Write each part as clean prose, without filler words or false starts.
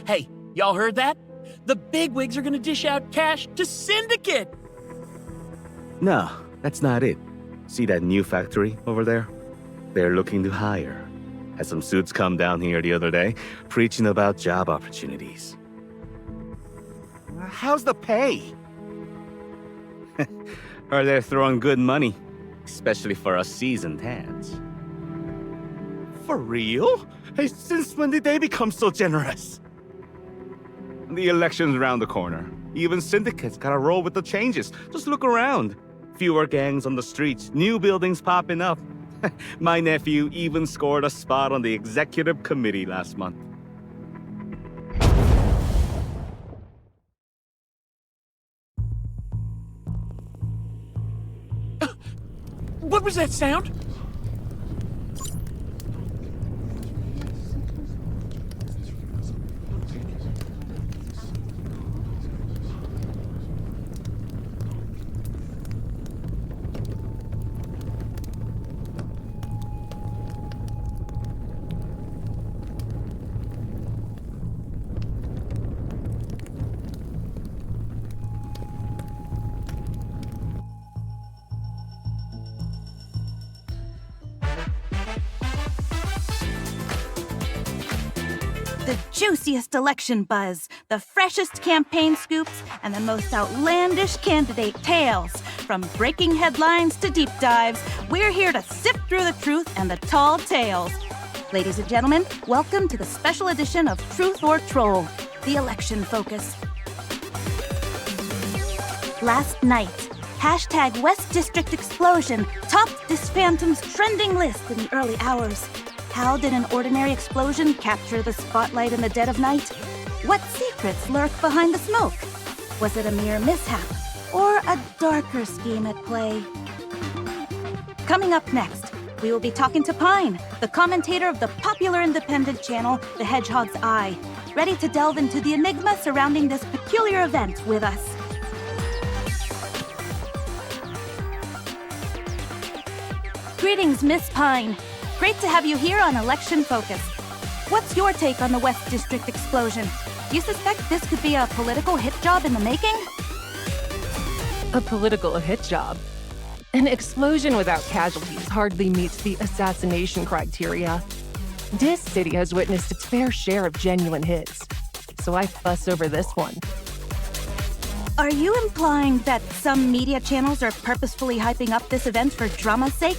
Hey, y'all heard that? The bigwigs are gonna dish out cash to Syndicate! No, that's not it. See that new factory over there? They're looking to hire. Had some suits come down here the other day, preaching about job opportunities. How's the pay? Heard they're throwing good money, especially for us seasoned hands. For real? Hey, since when did they become so generous? The election's around the corner. Even Syndicate's gotta roll with the changes. Just look around. Fewer gangs on the streets, new buildings popping up. My nephew even scored a spot on the executive committee last month. What was that sound? The juiciest election buzz, the freshest campaign scoops, and the most outlandish candidate tales. From breaking headlines to deep dives, we're here to sift through the truth and the tall tales. Ladies and gentlemen, welcome to the special edition of Truth or Troll, the election focus. Last night, hashtag West District Explosion topped this Phantom's trending list in the early hours. How did an ordinary explosion capture the spotlight in the dead of night? What secrets lurk behind the smoke? Was it a mere mishap, or a darker scheme at play? Coming up next, we will be talking to Pine, the commentator of the popular independent channel, The Hedgehog's Eye, ready to delve into the enigma surrounding this peculiar event with us. Greetings, Miss Pine. Great to have you here on Election Focus. What's your take on the West District explosion? Do you suspect this could be a political hit job in the making? A political hit job? An explosion without casualties hardly meets the assassination criteria. This city has witnessed its fair share of genuine hits, so I fuss over this one. Are you implying that some media channels are purposefully hyping up this event for drama's sake?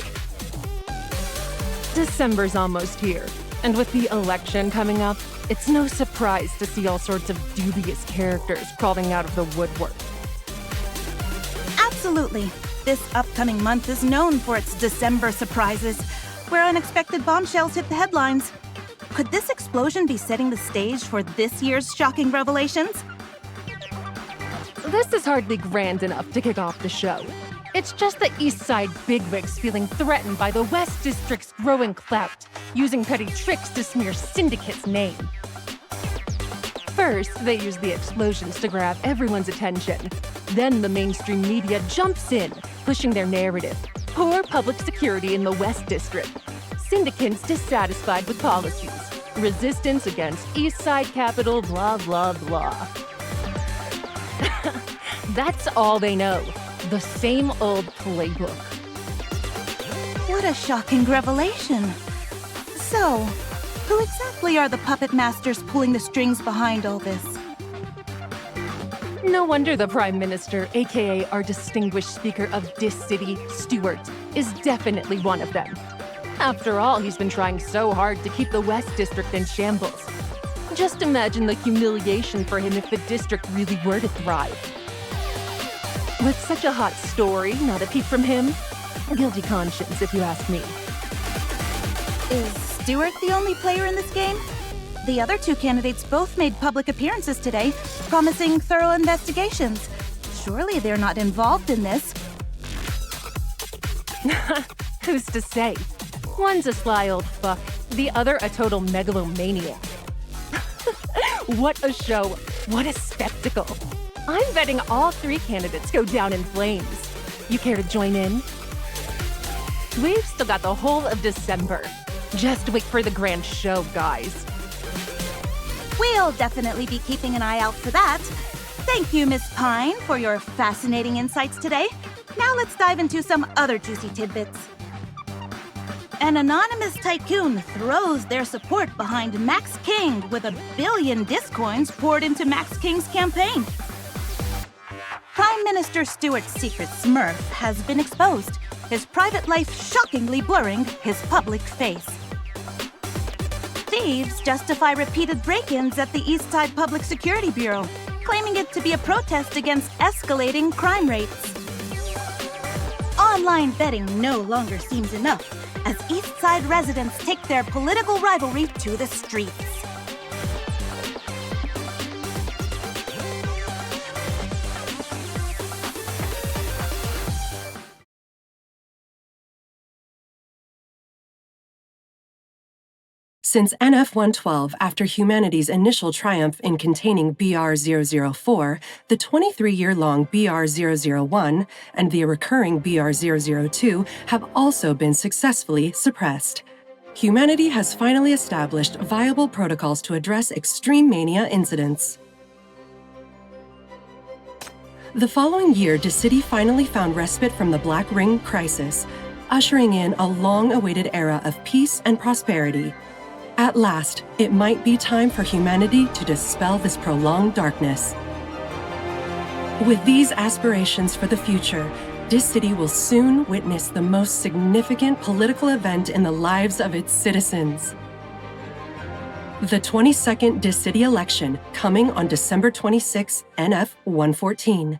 December's almost here, and with the election coming up, it's no surprise to see all sorts of dubious characters crawling out of the woodwork. Absolutely. This upcoming month is known for its December surprises, where unexpected bombshells hit the headlines. Could this explosion be setting the stage for this year's shocking revelations? This is hardly grand enough to kick off the show. It's just the East Side bigwigs feeling threatened by the West District's growing clout, using petty tricks to smear Syndicate's name. First, they use the explosions to grab everyone's attention. Then the mainstream media jumps in, pushing their narrative. Poor public security in the West District. Syndicates dissatisfied with policies. Resistance against East Side Capital, blah, blah, blah. That's all they know. The same old playbook. What a shocking revelation. So, who exactly are the puppet masters pulling the strings behind all this? No wonder the Prime Minister, aka our distinguished Speaker of this city, Stewart, is definitely one of them. After all, he's been trying so hard to keep the West District in shambles. Just imagine the humiliation for him if the district really were to thrive. With such a hot story, not a peep from him? Guilty conscience, if you ask me. Is Stewart the only player in this game? The other two candidates both made public appearances today, promising thorough investigations. Surely they're not involved in this. Who's to say? One's a sly old fuck, the other a total megalomaniac. What a show, what a spectacle. I'm betting all three candidates go down in flames. You care to join in? We've still got the whole of December. Just wait for the grand show, guys. We'll definitely be keeping an eye out for that. Thank you, Miss Pine, for your fascinating insights today. Now let's dive into some other juicy tidbits. An anonymous tycoon throws their support behind Max King with 1 billion Discoins poured into Max King's campaign. Prime Minister Stewart's secret Smurf has been exposed, his private life shockingly blurring his public face. Thieves justify repeated break-ins at the Eastside Public Security Bureau, claiming it to be a protest against escalating crime rates. Online betting no longer seems enough, as Eastside residents take their political rivalry to the streets. Since NF-112, after humanity's initial triumph in containing BR-004, the 23-year-long BR-001 and the recurring BR-002 have also been successfully suppressed. Humanity has finally established viable protocols to address extreme mania incidents. The following year, DeCity finally found respite from the Black Ring crisis, ushering in a long-awaited era of peace and prosperity. At last, it might be time for humanity to dispel this prolonged darkness. With these aspirations for the future, DeCity will soon witness the most significant political event in the lives of its citizens. The 22nd DeCity election, coming on December 26, NF 114.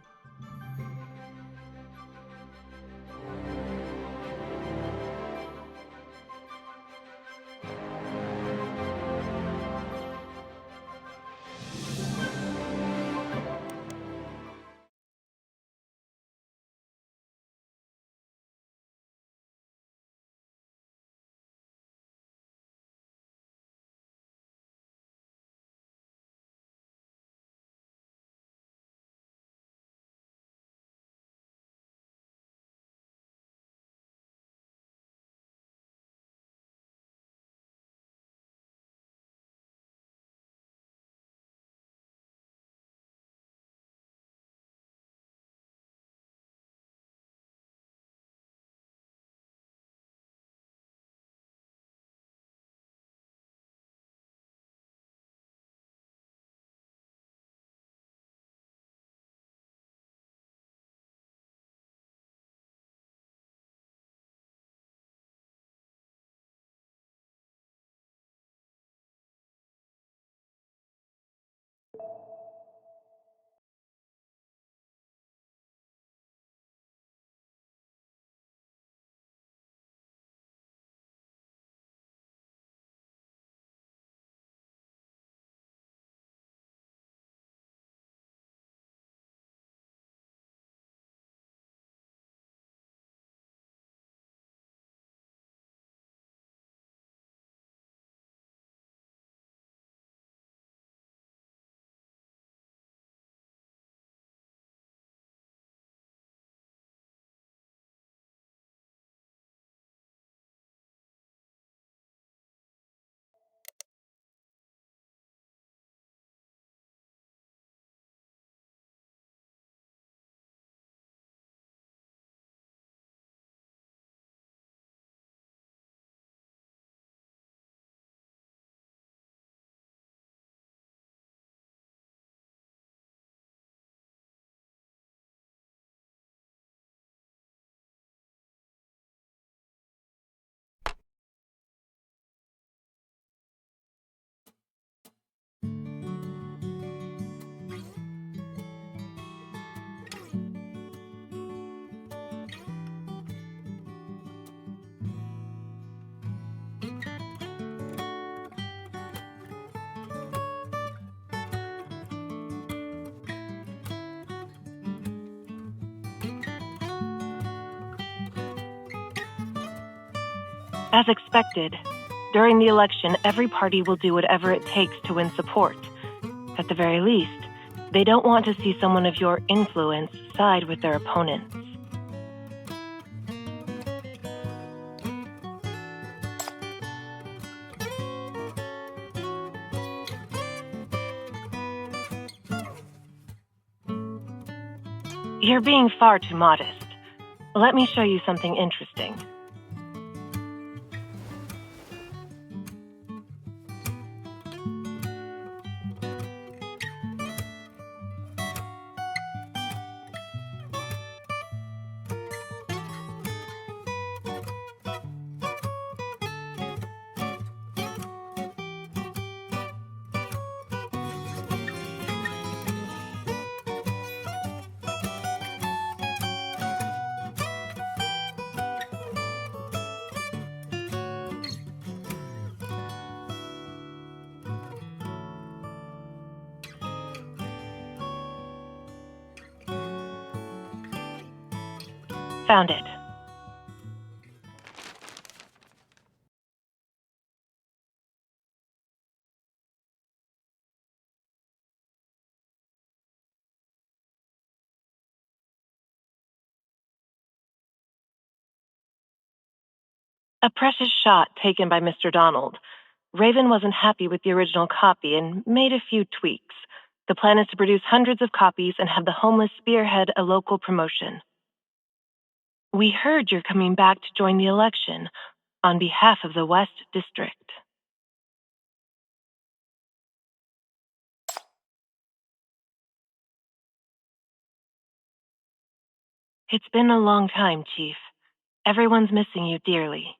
As expected, during the election, every party will do whatever it takes to win support. At the very least, they don't want to see someone of your influence side with their opponents. You're being far too modest. Let me show you something interesting. Found it. A precious shot taken by Mr. Donald. Raven wasn't happy with the original copy and made a few tweaks. The plan is to produce hundreds of copies and have the homeless spearhead a local promotion. We heard you're coming back to join the election on behalf of the West District. It's been a long time, Chief. Everyone's missing you dearly.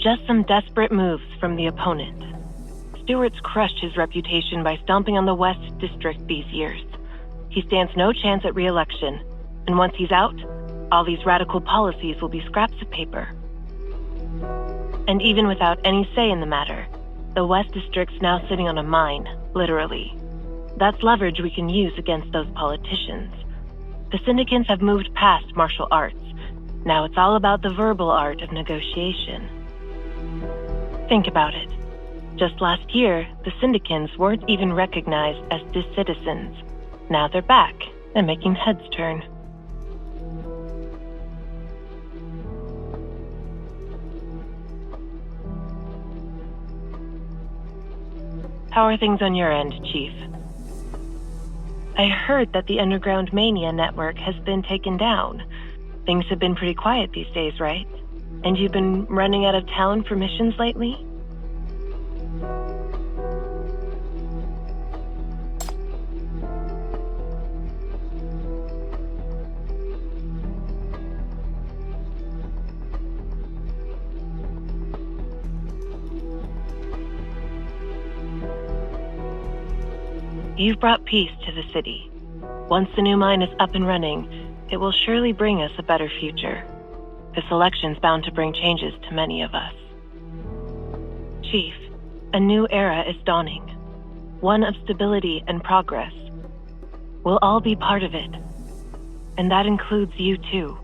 Just some desperate moves from the opponent. Stewart's crushed his reputation by stomping on the West District these years. He stands no chance at re-election, and once he's out, all these radical policies will be scraps of paper. And even without any say in the matter, the West District's now sitting on a mine, literally. That's leverage we can use against those politicians. The syndicants have moved past martial arts. Now it's all about the verbal art of negotiation. Think about it. Just last year, the Syndicans weren't even recognized as dis-citizens. Now they're back and making heads turn. How are things on your end, Chief? I heard that the Underground Mania network has been taken down. Things have been pretty quiet these days, right? And you've been running out of town for missions lately? You've brought peace to the city. Once the new mine is up and running, it will surely bring us a better future. This election's bound to bring changes to many of us. Chief, a new era is dawning. One of stability and progress. We'll all be part of it. And that includes you too.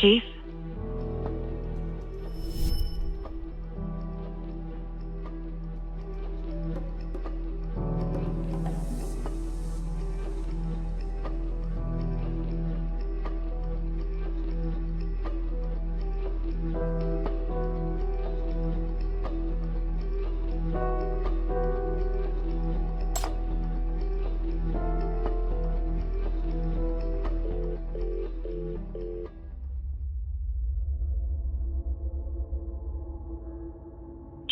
Chief?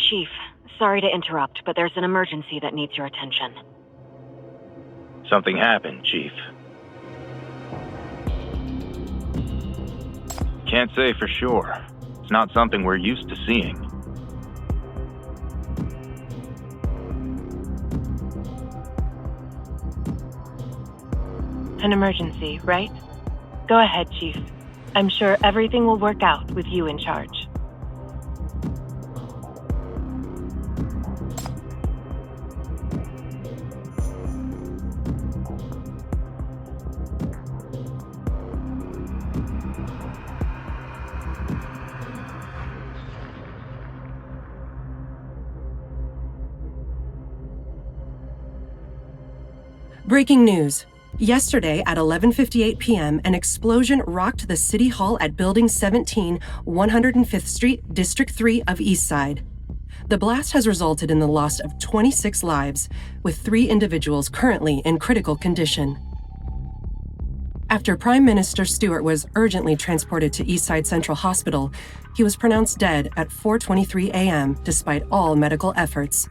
Chief, sorry to interrupt, but there's an emergency that needs your attention. Something happened, Chief. Can't say for sure. It's not something we're used to seeing. An emergency, right? Go ahead, Chief. I'm sure everything will work out with you in charge. Breaking news. Yesterday at 11:58 p.m., an explosion rocked the City Hall at Building 17, 105th Street, District 3 of Eastside. The blast has resulted in the loss of 26 lives, with 3 individuals currently in critical condition. After Prime Minister Stewart was urgently transported to Eastside Central Hospital, he was pronounced dead at 4:23 a.m. despite all medical efforts.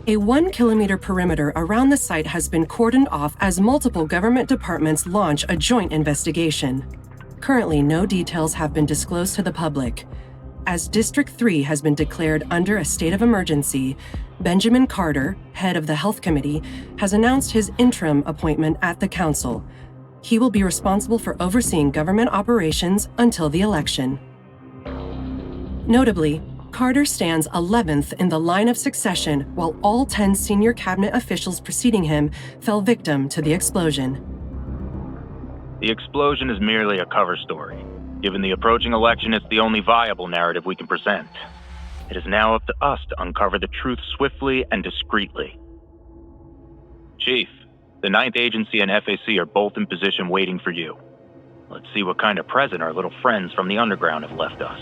A 1-kilometer perimeter around the site has been cordoned off as multiple government departments launch a joint investigation. Currently, no details have been disclosed to the public. As District 3 has been declared under a state of emergency, Benjamin Carter, head of the Health Committee, has announced his interim appointment at the council. He will be responsible for overseeing government operations until the election. Notably, Carter stands 11th in the line of succession, while all 10 senior cabinet officials preceding him fell victim to the explosion. The explosion is merely a cover story. Given the approaching election, it's the only viable narrative we can present. It is now up to us to uncover the truth swiftly and discreetly. Chief, the 9th Agency and FAC are both in position waiting for you. Let's see what kind of present our little friends from the underground have left us.